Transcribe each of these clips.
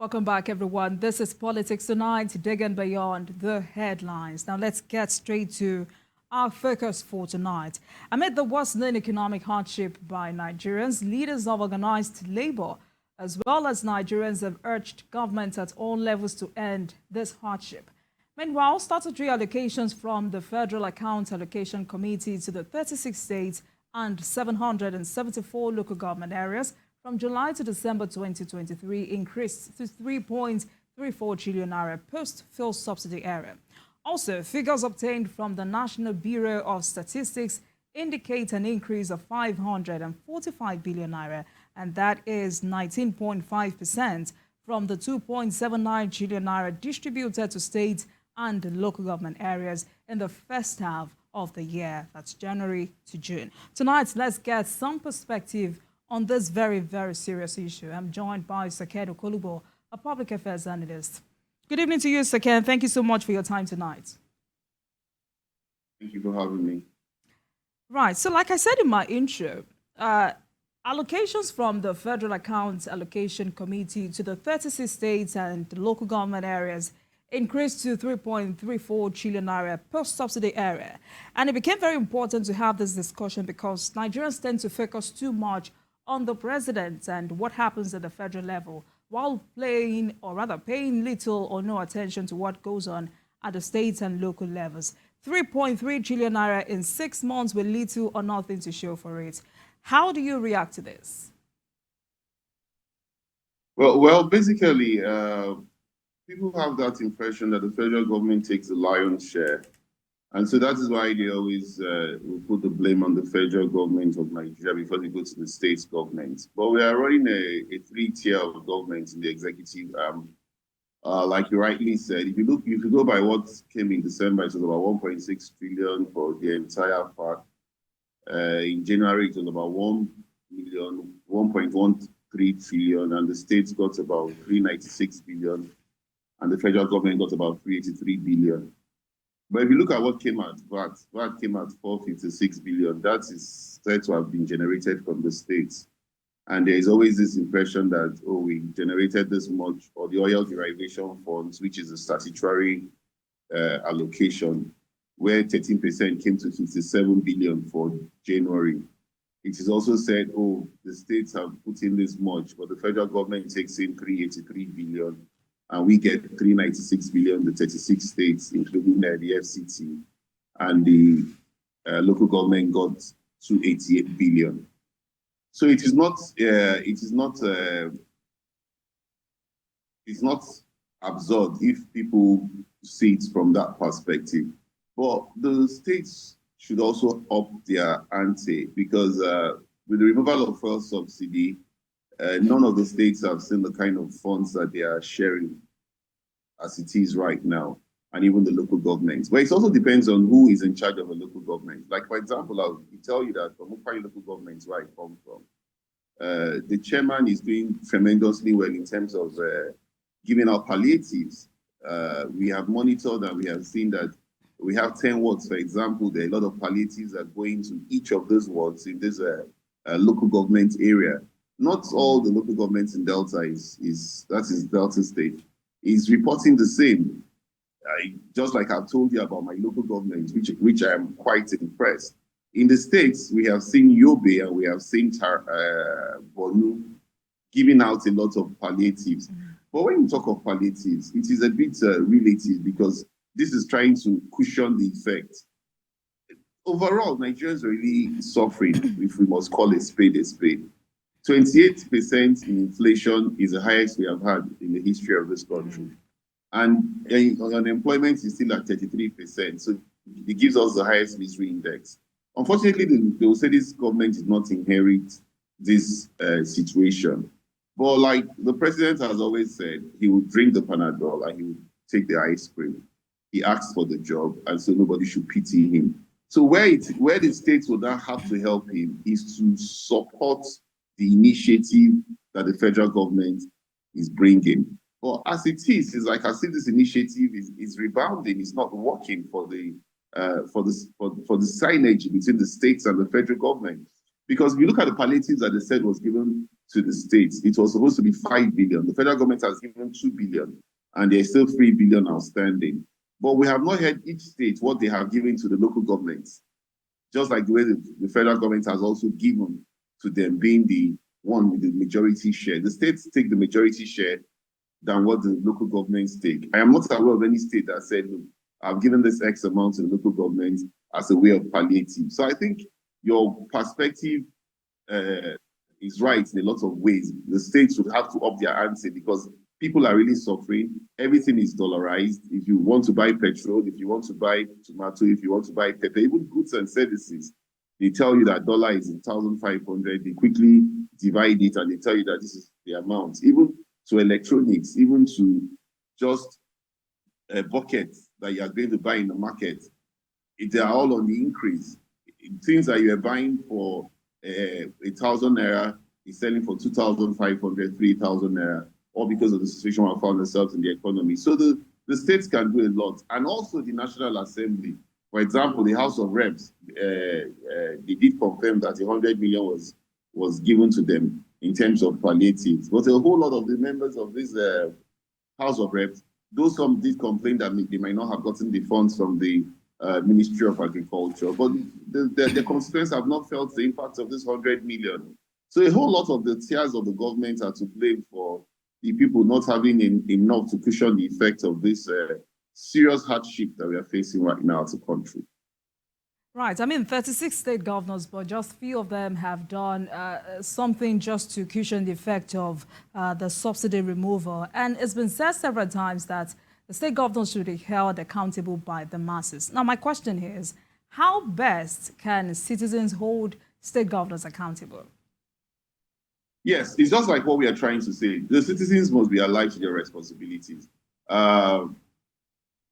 Welcome back, everyone. This is Politics Tonight, digging beyond the headlines. Now, let's get straight to our focus for tonight. Amid the worsening economic hardship by Nigerians, leaders of organized labor, as well as Nigerians, have urged governments at all levels to end this hardship. Meanwhile, statutory allocations from the Federal Account Allocation Committee to the 36 states and 774 local government areas from July to December 2023 increased to 3.34 trillion naira post-fuel subsidy era. Also, figures obtained from the National Bureau of Statistics indicate an increase of 545 billion naira, and that is 19.5% from the 2.79 trillion naira distributed to states and local government areas in the first half of the year. That's January to June. Tonight, let's get some perspective on this very, very serious issue. I'm joined by Sakedo Kolubo, a public affairs analyst. Good evening to you, Sakedo. Thank you so much for your time tonight. Thank you for having me. Right. So like I said in my intro, allocations from the Federal Accounts Allocation Committee to the 36 states and local government areas increased to 3.34 trillion naira post-subsidy era. And it became very important to have this discussion because Nigerians tend to focus too much on the president and what happens at the federal level, while paying little or no attention to what goes on at the state and local levels. 3.3 trillion naira in 6 months with little or nothing to show for it. How do you react to this? Well, basically, people have that impression that the federal government takes the lion's share. And so that is why they always will put the blame on the federal government of Nigeria before they go to the state government. But we are running a three-tier of government in the executive. Like you rightly said, if you go by what came in December, it was about 1.6 trillion for the entire part. In January, it was about 1.13 trillion, and the states got about 396 billion, and the federal government got about 383 billion. But if you look at what came out, VAT came out 456 billion. That is said to have been generated from the states. And there is always this impression that, oh, we generated this much, or the oil derivation funds, which is a statutory allocation, where 13% came to 57 billion for January. It is also said, oh, the states have put in this much, but the federal government takes in 383 billion. And we get 396 billion, the 36 states, including the FCT, and the local government got 288 billion. So it's not absurd if people see it from that perspective. But the states should also up their ante because with the removal of fuel subsidy, none of the states have seen the kind of funds that they are sharing as it is right now, and even the local governments. But it also depends on who is in charge of a local government. Like, for example, I'll tell you that from Ukpari local governments where I come from, the chairman is doing tremendously well in terms of giving out palliatives. We have monitored and we have seen that we have 10 wards, for example. There are a lot of palliatives that go into each of those wards in this local government area. Not all the local governments in Delta that is Delta State, is reporting the same. Just like I've told you about my local government, which I am quite impressed. In the States, we have seen Yobe and we have seen Borno giving out a lot of palliatives. But when you talk of palliatives, it is a bit relative because this is trying to cushion the effect. Overall, Nigerians are really suffering, if we must call a spade a spade. 28% in inflation is the highest we have had in the history of this country. And unemployment is still at 33%. So it gives us the highest misery index. Unfortunately, they will say this government did not inherit this situation. But like the president has always said, he would drink the Panadol and he would take the ice cream. He asked for the job, and so nobody should pity him. So where the states would now have to help him is to support the initiative that the federal government is bringing. But as it is, it's like as if this initiative is rebounding. It's not working for the signage between the states and the federal government. Because if you look at the palliatives that they said was given to the states. It was supposed to be 5 billion. The federal government has given 2 billion, and there's still 3 billion outstanding. But we have not heard each state what they have given to the local governments, just like the way the federal government has also given to them, being the one with the majority share. The states take the majority share than what the local governments take. I am not aware of any state that said, look, I've given this X amount to the local government as a way of palliative. So I think your perspective is right in a lot of ways. The states would have to up their ante because people are really suffering. Everything is dollarized. If you want to buy petrol, if you want to buy tomato, if you want to buy pepper, even goods and services, they tell you that dollar is 1,500. They quickly divide it and they tell you that this is the amount. Even to electronics, even to just a bucket that you are going to buy in the market, they are all on the increase. Things that you are buying for 1,000 naira is selling for 2,500, 3,000 naira, all because of the situation we found ourselves in the economy. So the states can do a lot. And also the National Assembly. For example, the House of Reps, they did confirm that 100 million was given to them in terms of palliatives. But a whole lot of the members of this House of Reps, though some did complain that they might not have gotten the funds from the Ministry of Agriculture, but the constituents have not felt the impact of this 100 million. So a whole lot of the tiers of the government are to blame for the people not having enough to cushion the effect of this serious hardship that we are facing right now as a country. Right. I mean, 36 state governors, but just few of them have done something just to cushion the effect of the subsidy removal. And it's been said several times that the state governors should be held accountable by the masses. Now, my question here is, how best can citizens hold state governors accountable? Yes, it's just like what we are trying to say. The citizens must be alive to their responsibilities.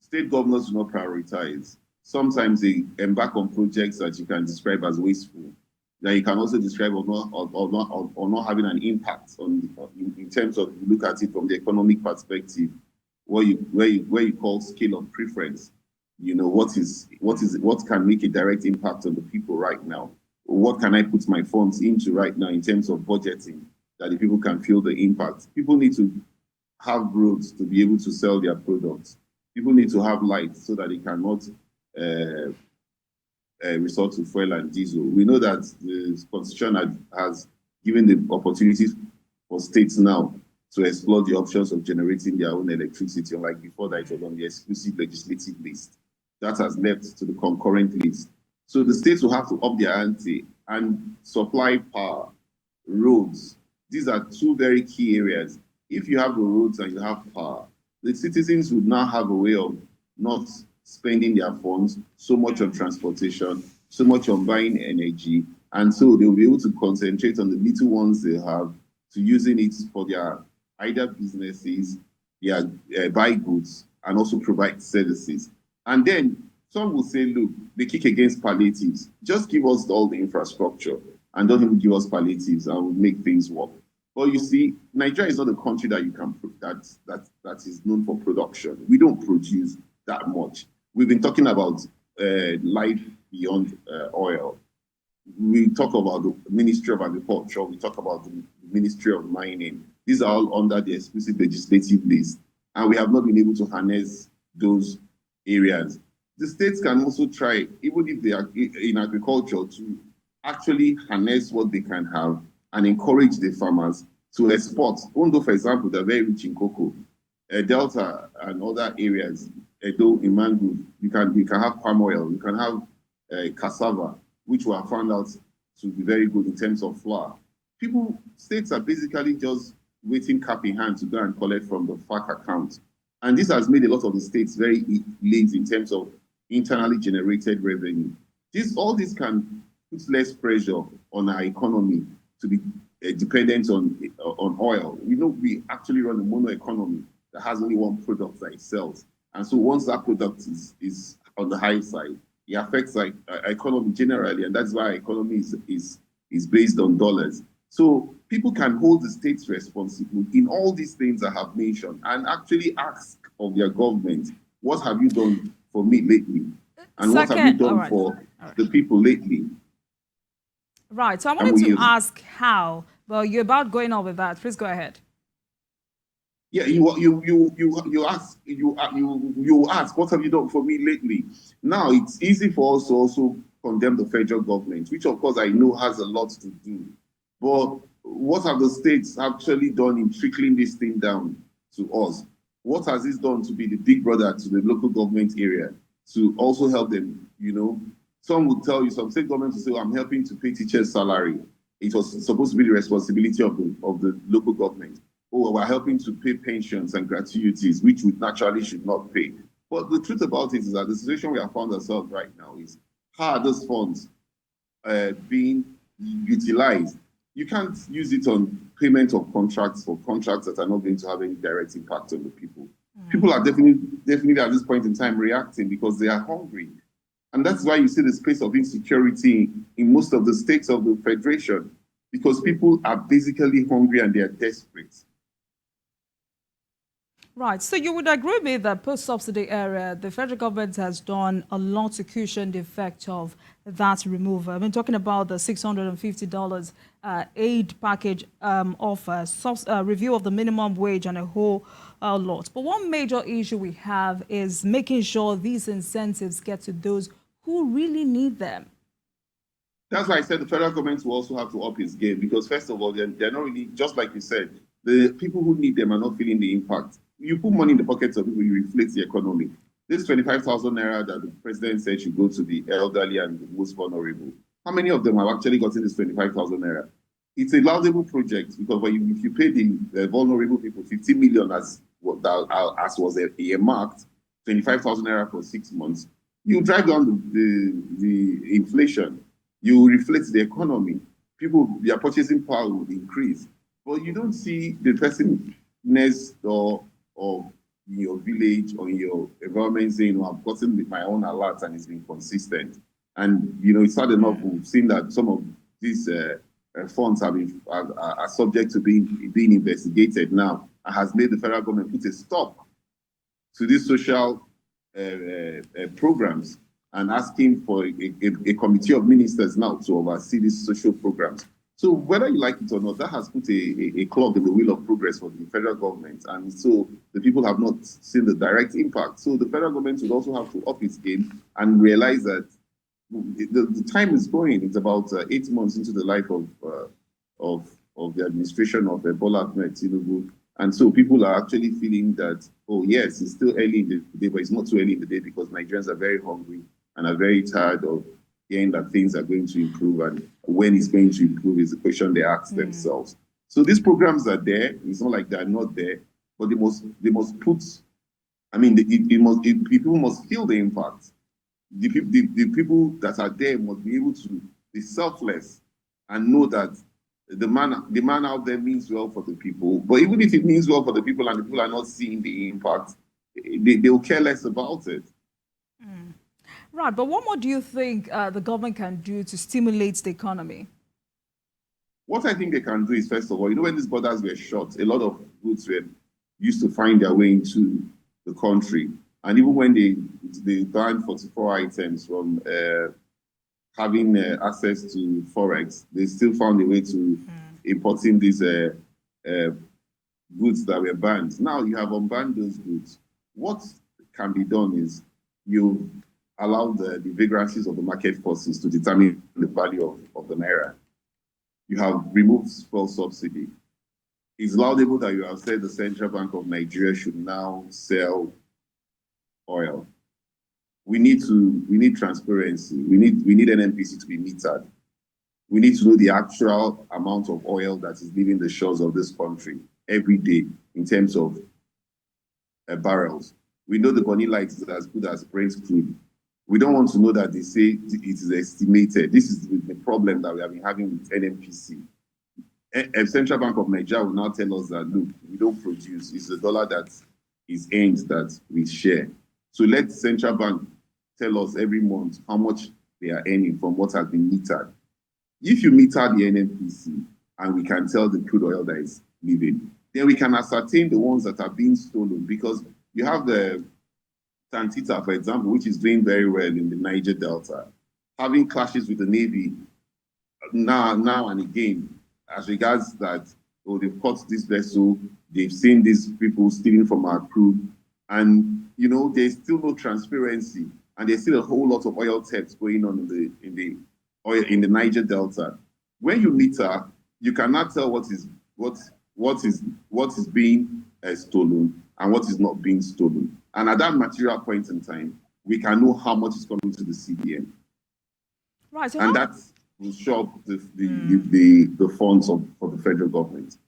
State governors do not prioritize. Sometimes they embark on projects that you can describe as wasteful, that you can also describe or not having an impact in terms of, you look at it from the economic perspective, where you call scale of preference. You know, what can make a direct impact on the people right now? What can I put my funds into right now in terms of budgeting that the people can feel the impact? People need to have roads to be able to sell their products. People need to have lights so that they cannot resort to fuel and diesel. We know that the Constitution has given the opportunities for states now to explore the options of generating their own electricity, unlike before that it was on the exclusive legislative list. That has left to the concurrent list. So the states will have to up their ante and supply power, roads. These are two very key areas. If you have the roads and you have power, the citizens would now have a way of not spending their funds so much on transportation, so much on buying energy, and so they'll be able to concentrate on the little ones they have, to using it for their either businesses, their buy goods, and also provide services. And then some will say, look, they kick against palliatives. Just give us all the infrastructure and don't even give us palliatives and we'll make things work. But you see, Nigeria is not a country that you can that is known for production. We don't produce that much. We've been talking about life beyond oil. We talk about the Ministry of Agriculture. We talk about the Ministry of Mining. These are all under the exclusive legislative list, and we have not been able to harness those areas. The states can also try, even if they are in agriculture, to actually harness what they can have and encourage the farmers to export. Although, for example, they're very rich in cocoa, Delta and other areas, Edo, in mango, you can have palm oil, you can have cassava, which were found out to be very good in terms of flour. States are basically just waiting cap in hand to go and collect from the FAC account. And this has made a lot of the states very lazy in terms of internally generated revenue. All this can put less pressure on our economy to be dependent on oil. We know we actually run a mono economy that has only one product that it sells. And so once that product is on the high side, it affects our economy generally, and that's why our economy is based on dollars. So people can hold the states responsible in all these things I have mentioned and actually ask of their government, what have you done for me lately? And what have you done for the people lately? Right. So I wanted to ask how Well, you're about going on with that. Please go ahead. Yeah, you ask, what have you done for me lately? Now it's easy for us to also condemn the federal government, which of course I know has a lot to do. But what have the states actually done in trickling this thing down to us? What has this done to be the big brother to the local government area to also help them? Some would tell you, some state governments will say, "I'm helping to pay teachers' salary." It was supposed to be the responsibility of the local government. Oh, we're helping to pay pensions and gratuities, which we naturally should not pay. But the truth about it is that the situation we have found ourselves right now is how are those funds being utilized? You can't use it on payment of contracts for contracts that are not going to have any direct impact on the people. People are definitely at this point in time reacting because they are hungry. And that's why you see the space of insecurity in most of the states of the Federation, because people are basically hungry and they are desperate. Right. So you would agree with me that post-subsidy era, the federal government has done a lot to cushion the effect of that removal. I mean, talking about the $650 aid package offer, review of the minimum wage and a whole lot. But one major issue we have is making sure these incentives get to those who really need them. That's why I said the federal government will also have to up its game because, first of all, they're not really, just like you said, the people who need them are not feeling the impact. You put money in the pockets of people, you inflate the economy. This 25,000 naira that the president said should go to the elderly and the most vulnerable. How many of them have actually gotten this 25,000 naira? It's a laudable project because if you pay the vulnerable people 50 million as was earmarked, 25,000 naira for 6 months, you drive down the inflation. You reflect the economy. People, their purchasing power would increase. But you don't see the person next door or in your village or in your environment saying, I've gotten my own alert and it's been consistent. And, it's hard enough. We've seen that some of these funds are subject to being investigated now and has made the federal government put a stop to these social programs and asking for a committee of ministers now to oversee these social programs. So whether you like it or not, that has put a clog in the wheel of progress for the federal government. And so the people have not seen the direct impact. So the federal government would also have to up its game and realize that the time is going. It's about 8 months into the life of the administration of Bola Ahmed Tinubu. And so people are actually feeling that, oh, yes, it's still early in the day, but it's not too early in the day because Nigerians are very hungry and are very tired of hearing that things are going to improve, and when it's going to improve is the question they ask themselves. So these programs are there. It's not like they're not there, but they must put. I mean, people must feel the impact. The people that are there must be able to be selfless and know that the man out there means well for the people. But even if it means well for the people and the people are not seeing the impact, they'll care less about it. Right, but what more do you think the government can do to stimulate the economy? What I think they can do is, first of all, when these borders were shut, a lot of goods were used to find their way into the country. And even when they banned 44 items from having access to Forex, they still found a way to importing these goods that were banned. Now you have unbanned those goods. What can be done is you allow the vagrancies of the market forces to determine the value of the Naira. You have removed fuel subsidy. It's laudable that you have said the Central Bank of Nigeria should now sell oil. We need transparency. We need NNPC to be metered. We need to know the actual amount of oil that is leaving the shores of this country every day in terms of barrels. We know the Bonny Light is as good as Brent crude. We don't want to know that they say it is estimated. This is the problem that we have been having with NNPC. Central Bank of Nigeria will now tell us that, look, we don't produce. It's the dollar that is earned that we share. So let Central Bank tell us every month how much they are earning from what has been metered. If you meter the NNPC and we can tell the crude oil that is leaving, then we can ascertain the ones that are being stolen, because you have the Tantita, for example, which is doing very well in the Niger Delta, having clashes with the Navy now and again. as regards that, oh, they've caught this vessel, they've seen these people stealing from our crew, and there's still no transparency, and there's still a whole lot of oil theft going on in the Niger Delta. When you meet her, you cannot tell what is being stolen and what is not being stolen. And at that material point in time, we can know how much is coming to the CBN. Right. So and that will show up the funds for the federal government.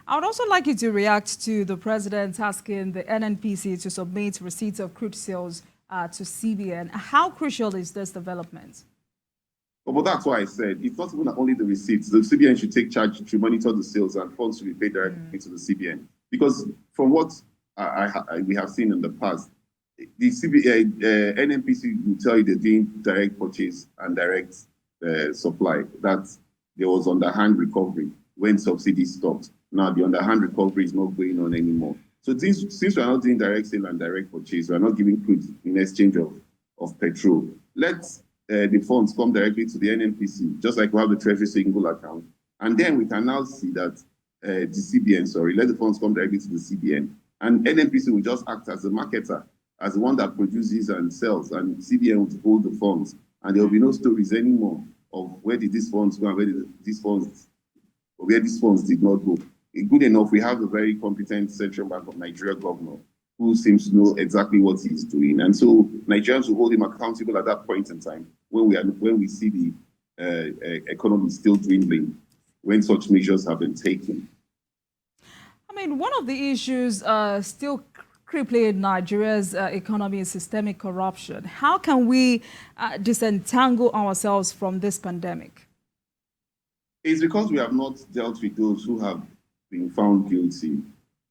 I would also like you to react to the president asking the NNPC to submit receipts of crude sales to CBN. How crucial is this development? But that's why I said it's not even only the receipts. The CBN should take charge to monitor the sales, and funds should be paid directly to the CBN. Because from what we have seen in the past, the NNPC will tell you they're doing direct purchase and direct supply. That there was underhand recovery when subsidies stopped. Now the underhand recovery is not going on anymore. So since we are not doing direct sale and direct purchase, we are not giving crude in exchange of petrol. Let the funds come directly to the NNPC, just like we have the Treasury single account. And then we can now see that the CBN, let the funds come directly to the CBN. And NNPC will just act as the marketer, as the one that produces and sells, and CBN will hold the funds. And there will be no stories anymore of where did these funds go and where these funds did not go. Good enough, we have a very competent Central Bank of Nigeria governor who seems to know exactly what he's doing. And so Nigerians will hold him accountable at that point in time when we see the economy still dwindling, when such measures have been taken. I mean, one of the issues still crippling Nigeria's economy is systemic corruption. How can we disentangle ourselves from this pandemic? It's because we have not dealt with those who have been found guilty.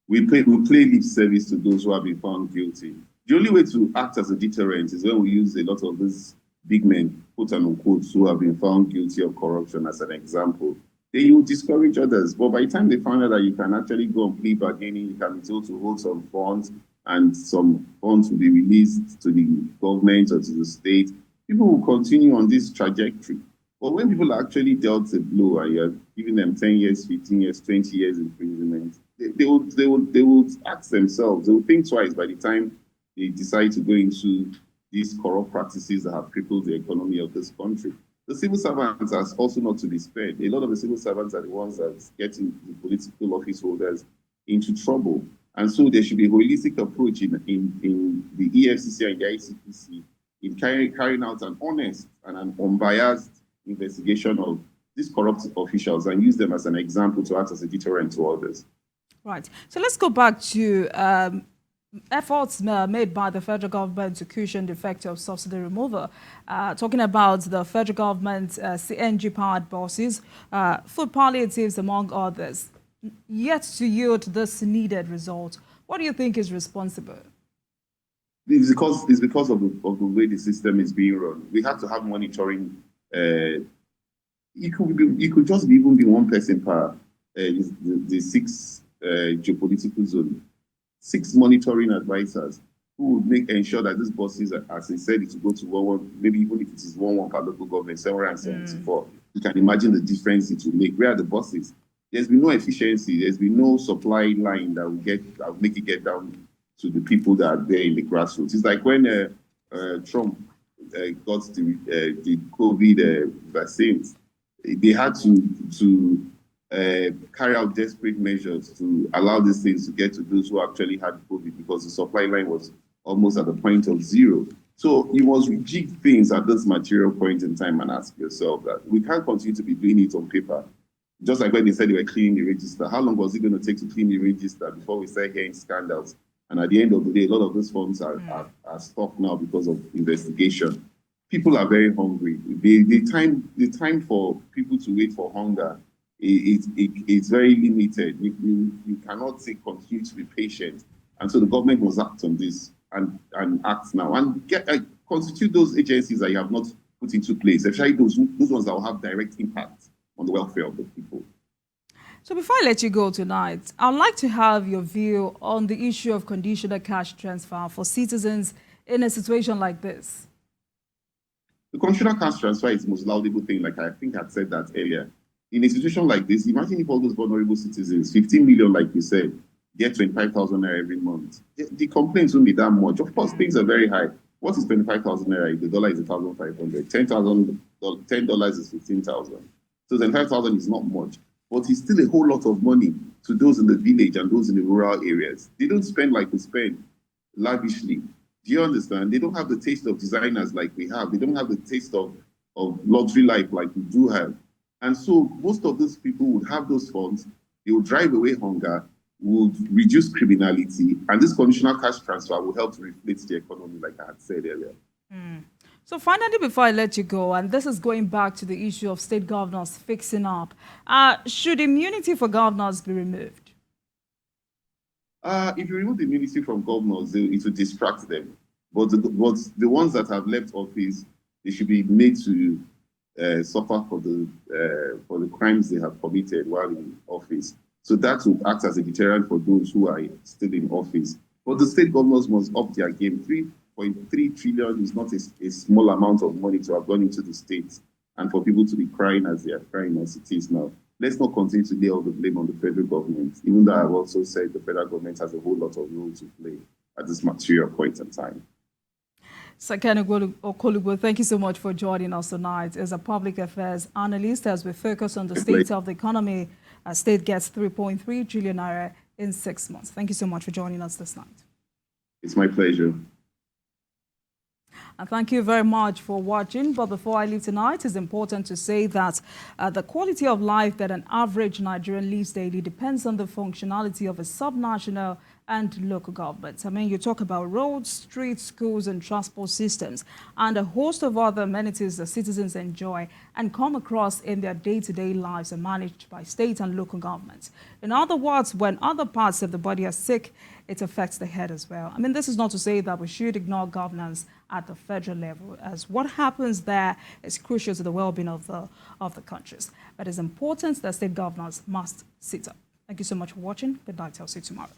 We play lip service to those who have been found guilty. The only way to act as a deterrent is when we use a lot of these big men, quote and unquote, who have been found guilty of corruption as an example. Then you discourage others. But by the time they find out that you can actually go and plea bargaining, you can be told to hold some funds, and some funds will be released to the government or to the state, people will continue on this trajectory. But when people actually dealt a blow and you're giving them 10 years, 15 years, 20 years imprisonment, they will ask themselves, they will think twice by the time they decide to go into these corrupt practices that have crippled the economy of this country. The civil servants are also not to be spared. A lot of the civil servants are the ones that are getting the political office holders into trouble. And so there should be a holistic approach in the EFCC and the ICPC in carrying out an honest and an unbiased investigation of these corrupt officials and use them as an example to act as a deterrent to others. Right. So let's go back to efforts made by the federal government to cushion the effect of subsidy removal. Talking about the federal government CNG-powered buses, food palliatives, among others, yet to yield this needed result. What do you think is responsible? It's because of the way the system is being run. We have to have monitoring. It could just even be one person per the 6 geopolitical zone, 6 monitoring advisors who would ensure that these buses, as I said, it will go to 1, maybe even if it is 1 per local government, 774. You can imagine the difference it will make. Where are the buses? There's been no efficiency. There's been no supply line that will make it get down to the people that are there in the grassroots. It's like when Trump got the COVID vaccines, they had to carry out desperate measures to allow these things to get to those who actually had COVID, because the supply line was almost at the point of zero. So you must rejig things at this material point in time and ask yourself that we can't continue to be doing it on paper. Just like when they said they were cleaning the register, how long was it going to take to clean the register before we start hearing scandals? And at the end of the day, a lot of those funds are stopped now because of investigation. People are very hungry. The time for people to wait for hunger, it's very limited. You cannot continue to be patient. And so the government must act on this and act now and constitute those agencies that you have not put into place, especially those ones that will have direct impact on the welfare of the people. So before I let you go tonight, I'd like to have your view on the issue of conditional cash transfer for citizens in a situation like this. The conditional cash transfer is the most laudable thing, like I think I said that earlier. in a situation like this, imagine if all those vulnerable citizens, 15 million, like you said, get 25,000 naira every month. The complaints won't be that much. Of course, things are very high. What is 25,000 naira? The dollar is 1,500. $10 is 15,000. So 25,000 is not much, but it's still a whole lot of money to those in the village and those in the rural areas. They don't spend like we spend lavishly. Do you understand? They don't have the taste of designers like we have. They don't have the taste of luxury life like we do have. And so most of those people would have those funds. They would drive away hunger, would reduce criminality, and this conditional cash transfer will help to reflate the economy, like I had said earlier. So finally, before I let you go, and this is going back to the issue of state governors fixing up, should immunity for governors be removed? If you remove the immunity from governors, it will distract them. But the ones that have left office, they should be made to suffer for the crimes they have committed while in office. So that will act as a deterrent for those who are still in office. But the state governors must up their game. 3.3 trillion is not a small amount of money to have gone into the states and for people to be crying as they are crying as it is now. Let's not continue to lay all the blame on the federal government, even though I've also said the federal government has a whole lot of role to play at this material point in time. Sakene Okolugbo, thank you so much for joining us tonight. As a public affairs analyst, as we focus on the state of the economy, a state gets 3.3 trillion naira in 6 months. Thank you so much for joining us this night. It's my pleasure. And thank you very much for watching. But before I leave tonight, it's important to say that the quality of life that an average Nigerian lives daily depends on the functionality of a subnational and local governments. I mean, you talk about roads, streets, schools, and transport systems, and a host of other amenities that citizens enjoy and come across in their day-to-day lives are managed by state and local governments. In other words, when other parts of the body are sick, it affects the head as well. I mean, this is not to say that we should ignore governance at the federal level, as what happens there is crucial to the well-being of the countries. But it's important that state governors must sit up. Thank you so much for watching. Good night. I'll see you tomorrow.